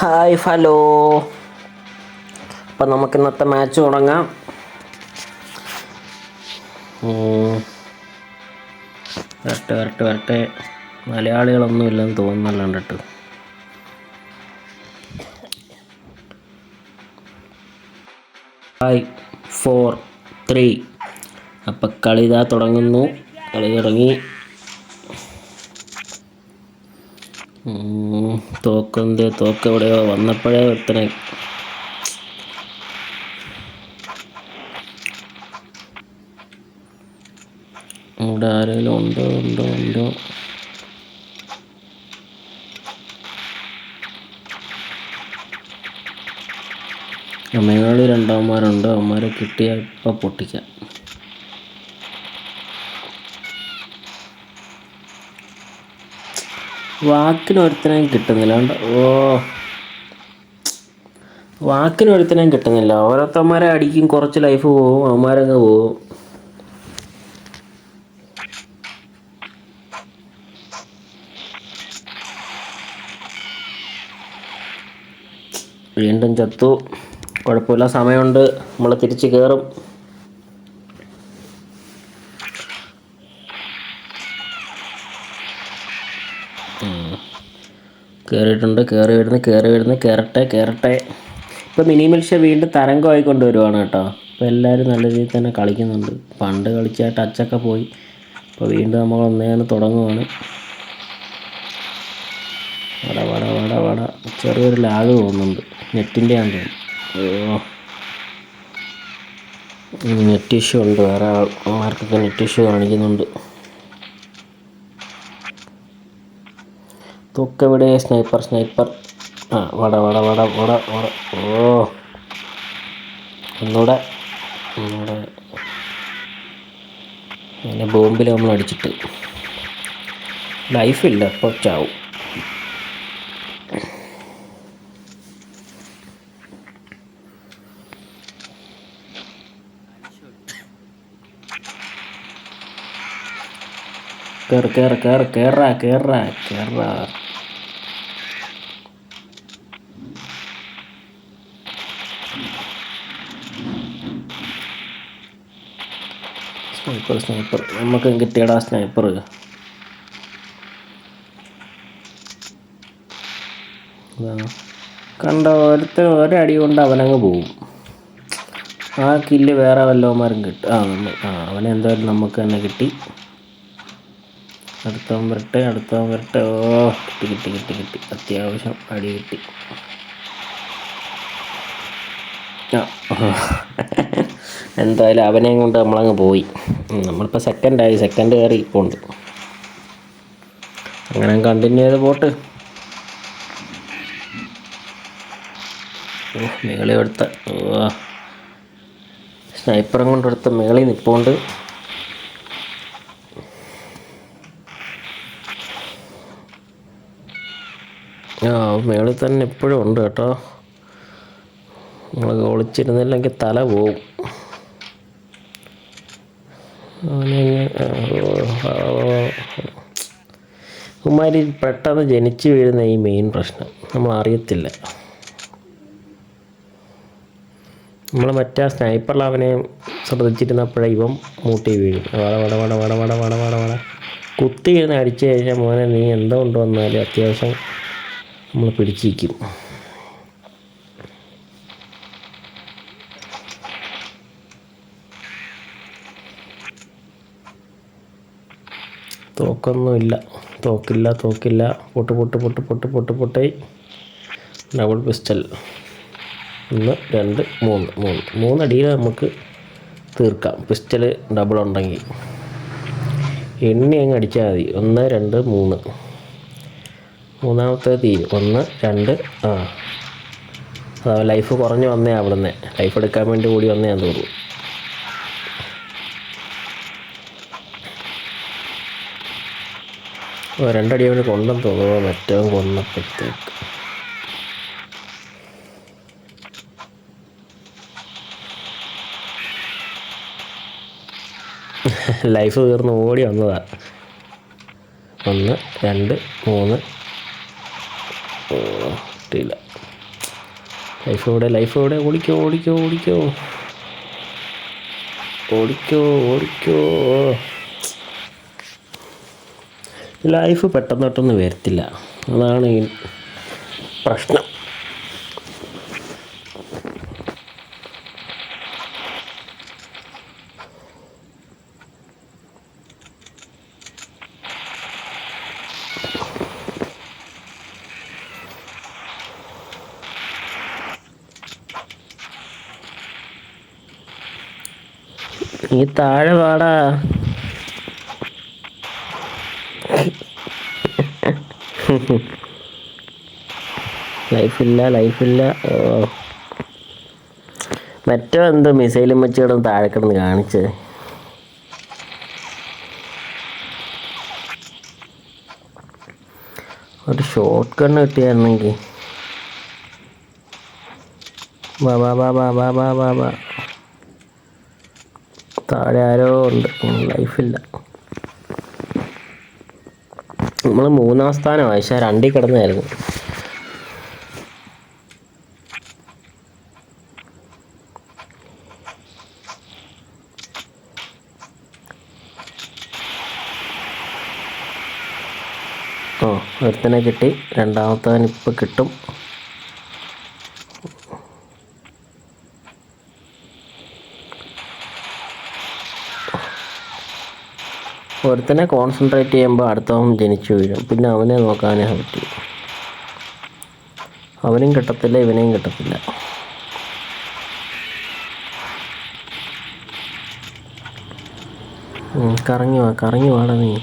Hi hello. അപ്പം നമുക്ക് ഇന്നത്തെ മാച്ച് തുടങ്ങാം. വരട്ടെ. മലയാളികളൊന്നും ഇല്ലെന്ന് തോന്നുന്നല്ലോ കണ്ടിട്ട്. 5, 4, 3. അപ്പം കളി ഇതാ തുടങ്ങുന്നു. കളി തുടങ്ങി. തോക്ക് എവിടെയോ വന്നപ്പോഴേ ഒരുത്തനെ ഇവിടെ ആരെങ്കിലും ഉണ്ടോ. മേളിൽ രണ്ടവന്മാരുണ്ട്. അവന്മാരെ കിട്ടിയാൽ ഇപ്പം പൊട്ടിക്കാം. വാക്കിനൊരുത്തനെയും കിട്ടുന്നില്ല. ഓരോരുത്തന്മാരെ അടിക്കും, കുറച്ച് ലൈഫ് പോവും, അവന്മാരങ്ങ് പോവും. വീണ്ടും ചത്തു. കുഴപ്പമില്ല, സമയമുണ്ട്. നമ്മൾ തിരിച്ച് കയറും. കയറി വരുന്നു. കയറട്ടെ. ഇപ്പം മിനി മിൽഷ്യ വീണ്ടും തരംഗമായി കൊണ്ടുവരുവാണ് കേട്ടോ. ഇപ്പോൾ എല്ലാവരും നല്ല രീതിയിൽ തന്നെ കളിക്കുന്നുണ്ട്. പണ്ട് കളിച്ച ടച്ചൊക്കെ പോയി. ഇപ്പോൾ വീണ്ടും നമ്മൾ ഒന്നേന്ന് തുടങ്ങുവാണ്. വട ചെറിയൊരു ലാഗ് തോന്നുന്നുണ്ട്. നെറ്റിൻ്റെ ആണെന്ന് തോന്നുന്നു. നെറ്റ് ഇഷ്യൂ ഉണ്ട്. വേറെ ആൾക്കാർക്കൊക്കെ നെറ്റ് ഇഷ്യൂ കാണിക്കുന്നുണ്ട്. തൂക്കെവിടെ? സ്നൈപ്പർ. വട. ഒന്നൂടെ അങ്ങനെ ബോംബിൽ നമ്മൾ അടിച്ചിട്ട് ലൈഫില്ല. അപ്പോൾ ചാവും. കേറാ. സ്നൈപ്പർ നമുക്ക് കിട്ടിയടാ സ്നൈപ്പർ. കണ്ടോ, ഒരടി കൊണ്ട് അവനങ്ങ് പോവും. ആ കില്ല് വേറെ വല്ലവന്മാരും കിട്ടും. അവനെന്തായാലും നമുക്ക് തന്നെ കിട്ടി. അടുത്തവൻ വരട്ടെ. കിട്ടി. അത്യാവശ്യം അടി കിട്ടി. എന്തായാലും അവനെയും കൊണ്ട് നമ്മളങ്ങ് പോയി. നമ്മളിപ്പോൾ സെക്കൻഡ് കയറി ഇപ്പോൾ ഉണ്ട്. അങ്ങനെ കണ്ടിന്യൂ ചെയ്ത് പോട്ട്. മേളി എടുത്ത സ്നൈപ്പറും കൊണ്ടെടുത്ത മേളി നിൽപ്പുണ്ട്. മേളിൽ തന്നെ എപ്പോഴും ഉണ്ട് കേട്ടോ. നമ്മൾ ഒളിച്ചിരുന്നില്ലെങ്കിൽ തല പോവും. ഉമ്മാരി പെട്ടെന്ന് ജനിച്ചു വീഴുന്ന ഈ മെയിൻ പ്രശ്നം നമ്മൾ അറിയത്തില്ല. നമ്മൾ മറ്റേ സ്നൈപ്പറിൽ അവനെ ശ്രദ്ധിച്ചിരുന്നപ്പോഴേ ഇവൻ മൂട്ടി വീഴും. വട കുത്തി ഇരുന്ന് അടിച്ചു കഴിഞ്ഞാൽ മോനെ നീ എന്തോ കൊണ്ടുവന്നാലും അത്യാവശ്യം നമ്മൾ പിടിച്ചിരിക്കും. തോക്കൊന്നുമില്ല. തോക്കില്ല. പൊട്ട്. Double pistol. 1, 2, 3 അടിയിൽ നമുക്ക് തീർക്കാം. പിസ്റ്റൽ ഡബിൾ ഉണ്ടെങ്കിൽ എണ്ണി അങ്ങ് അടിച്ചാൽ മതി. 1, 2, 3. മൂന്നാമത്തെ തീരും. 1, 2. ലൈഫ് കുറഞ്ഞ് വന്നേ അവിടുന്ന്. ലൈഫ് എടുക്കാൻ വേണ്ടി കൂടി വന്നേ തോന്നുന്നു. രണ്ടടി അവന് കൊണ്ടെന്ന് തോന്നുന്നു. മറ്റവൻ കൊന്നപ്പോഴത്തേക്ക് ലൈഫ് തീർന്ന് ഓടി വന്നതാ. 1, 2, 3. കിട്ടിയില്ല. ലൈഫ് എവിടെ? ഓടിക്കോ ഓടിക്കോ ഓടിക്കോ ഓടിക്കോ ഓടിക്കോ. ലൈഫ് പെട്ടെന്ന് വരത്തില്ല, അതാണ് ഈ പ്രശ്നം. നീ താഴെ വാടാ. ലൈഫില്ല. മറ്റോ എന്തോ മിസൈലും വെച്ച് കിടന്ന് താഴെ കിടന്ന് കാണിച്ചത്. ഒരു ഷോട്ട് ഗണ്ണ് കിട്ടിയായിരുന്നെങ്കിൽ. വാ. താഴെ ആരോ ഉണ്ട്. ലൈഫില്ല. നമ്മൾ 3-ാം സ്ഥാനമായി, പക്ഷേ 2-ൽ കിടന്നായിരുന്നു. ഒരുത്തനെ കിട്ടി, രണ്ടാമത്തവൻ ഇപ്പം കിട്ടും. ഒരുത്തനെ കോൺസെൻട്രേറ്റ് ചെയ്യുമ്പോൾ അടുത്തവൻ ജനിച്ചു വീഴും, പിന്നെ അവനെ നോക്കാനേ പറ്റി. അവനും കിട്ടത്തില്ല, ഇവനെയും കിട്ടത്തില്ല. കറങ്ങി വാടാ നീ.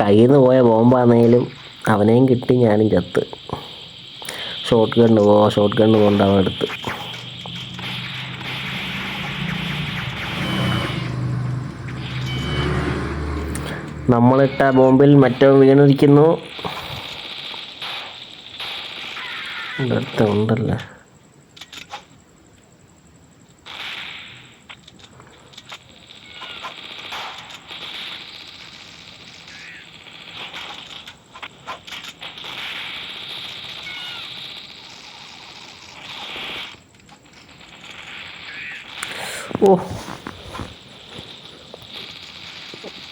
കയ്യിൽ നിന്ന് പോയ ബോംബാണെങ്കിലും അവനെയും കിട്ടി, ഞാനും ചത്ത്. ഷോട്ട് ഗണ്ണ് കൊണ്ടവൻ എടുത്ത്. നമ്മളിട്ട ബോംബിൽ മറ്റവൻ വീണിരിക്കുന്നു. ഉണ്ടല്ലേ.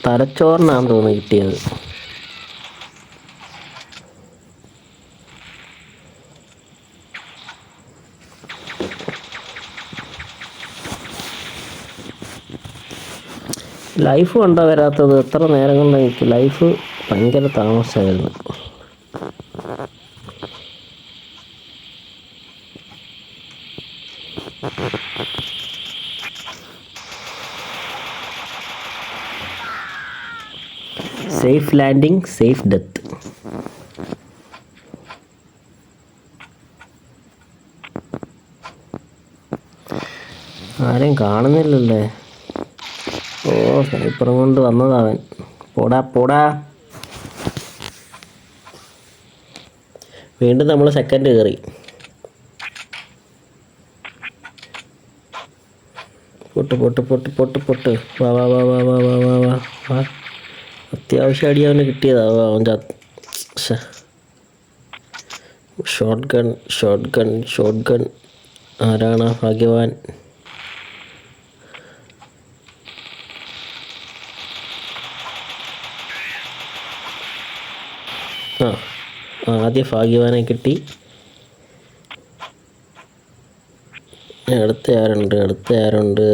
തലച്ചോറിനാന്ന് തോന്നുന്നു കിട്ടിയത്. ലൈഫ് കൊണ്ടാ വരാത്തത്? എത്ര നേരം കൊണ്ട് എനിക്ക് ലൈഫ് ഭയങ്കര താമസമായിരുന്നു. Safe landing, safe death. ആരെയും കാണുന്നില്ലല്ലേ. സ്നൈപ്പറും കൊണ്ട് വന്നതവൻ. പോടാ. വീണ്ടും നമ്മൾ സെക്കൻഡ് കയറി. പൊട്ട്. വാ. അത്യാവശ്യം അടി അവന് കിട്ടിയതാ. അവൻ ഷോട്ട് ഗൺ. ആരാണ് ഭാഗ്യവാൻ? ആദ്യം ഭാഗ്യവാനെ കിട്ടി. അടുത്ത ആരുണ്ട്?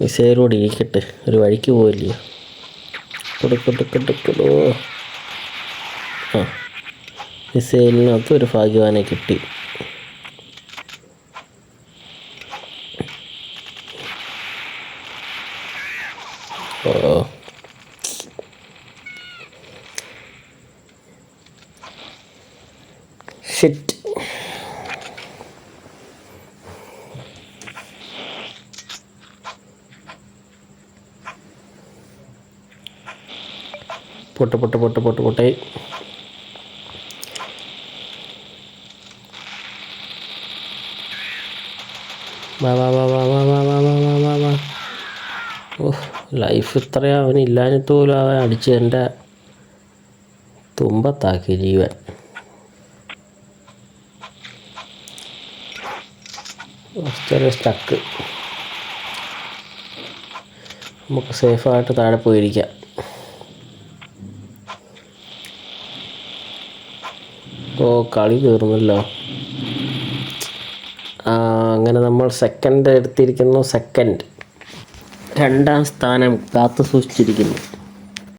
മിസൈലോട് ഇരിക്കട്ടെ, ഒരു വഴിക്ക് പോയില്ലേ. കൊടുക്കോ. മിസൈലിനകത്ത് ഒരു ഭാഗ്യവാനെ കിട്ടി. ഷിറ്റ്. പൊട്ടെ. വാ. ലൈഫ് ഇത്രയും അവനില്ലാഞ്ഞിട്ട് പോലും അവൻ അടിച്ച് എൻ്റെ തുമ്പത്താക്കി ജീവൻ. ചെറിയ സ്റ്റക്ക്. നമുക്ക് സേഫായിട്ട് താഴെ പോയിരിക്കാം. ഓ, കളി തീർന്നല്ലോ. അങ്ങനെ നമ്മൾ സെക്കൻഡ് എടുത്തിരിക്കുന്നു. സെക്കൻഡ് 2ാം സ്ഥാനം കാത്തു സൂക്ഷിച്ചിരിക്കുന്നു.